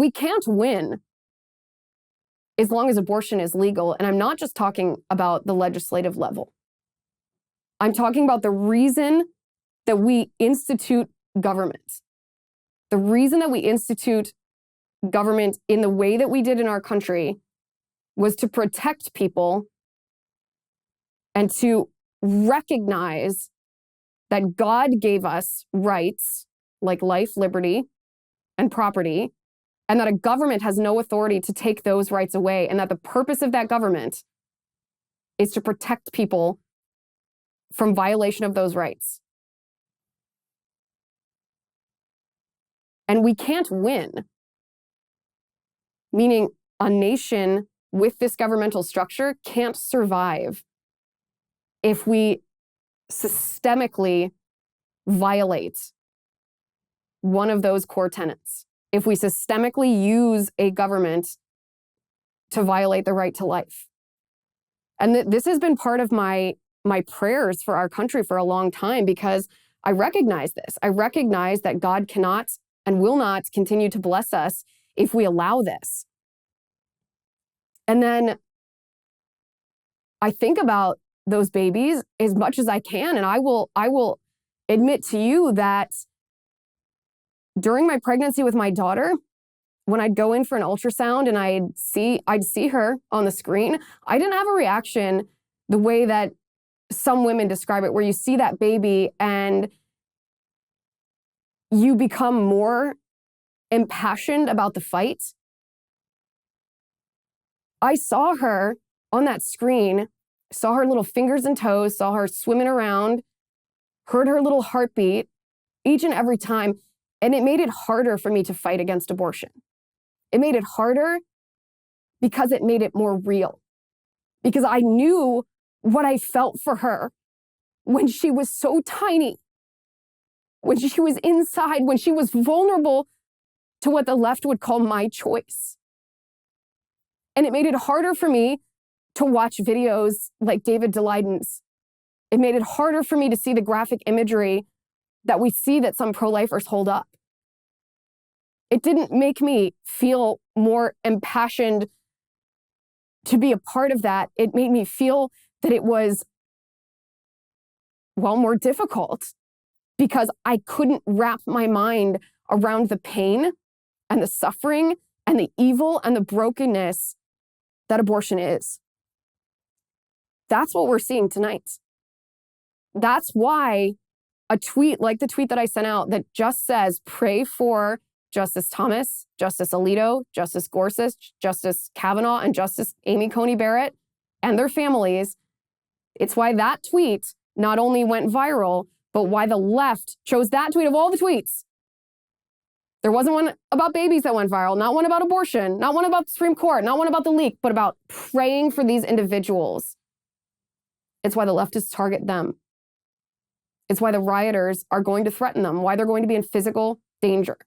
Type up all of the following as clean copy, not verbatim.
we can't win as long as abortion is legal. And I'm not just talking about the legislative level. I'm talking about the reason that we institute government. The reason that we institute government in the way that we did in our country was to protect people and to recognize that God gave us rights like life, liberty, and property, and that a government has no authority to take those rights away, and that the purpose of that government is to protect people from violation of those rights. And we can't win, meaning a nation with this governmental structure can't survive if we systemically violate one of those core tenets. If we systemically use a government to violate the right to life. And this has been part of my prayers for our country for a long time, because I recognize this. I recognize that God cannot and will not continue to bless us if we allow this. And then I think about those babies as much as I can, and I will admit to you that during my pregnancy with my daughter, when I'd go in for an ultrasound and I'd see her on the screen, I didn't have a reaction the way that some women describe it, where you see that baby and you become more impassioned about the fight. I saw her on that screen, saw her little fingers and toes, saw her swimming around, heard her little heartbeat each and every time, and it made it harder for me to fight against abortion. It made it harder because it made it more real. Because I knew what I felt for her when she was so tiny, when she was inside, when she was vulnerable to what the left would call my choice. And it made it harder for me to watch videos like David Daleidon's. It made it harder for me to see the graphic imagery that we see that some pro-lifers hold up. It didn't make me feel more impassioned to be a part of that. It made me feel that it was, well, more difficult, because I couldn't wrap my mind around the pain and the suffering and the evil and the brokenness that abortion is. That's what we're seeing tonight. That's why a tweet like the tweet that I sent out that just says, pray for Justice Thomas, Justice Alito, Justice Gorsuch, Justice Kavanaugh, and Justice Amy Coney Barrett and their families. It's why that tweet not only went viral, but why the left chose that tweet of all the tweets. There wasn't one about babies that went viral, not one about abortion, not one about the Supreme Court, not one about the leak, but about praying for these individuals. It's why the leftists target them. It's why the rioters are going to threaten them, why they're going to be in physical danger.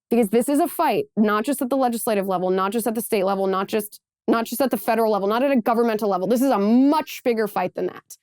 Because this is a fight, not just at the legislative level, not just at the state level, not just at the federal level, not at a governmental level. This is a much bigger fight than that.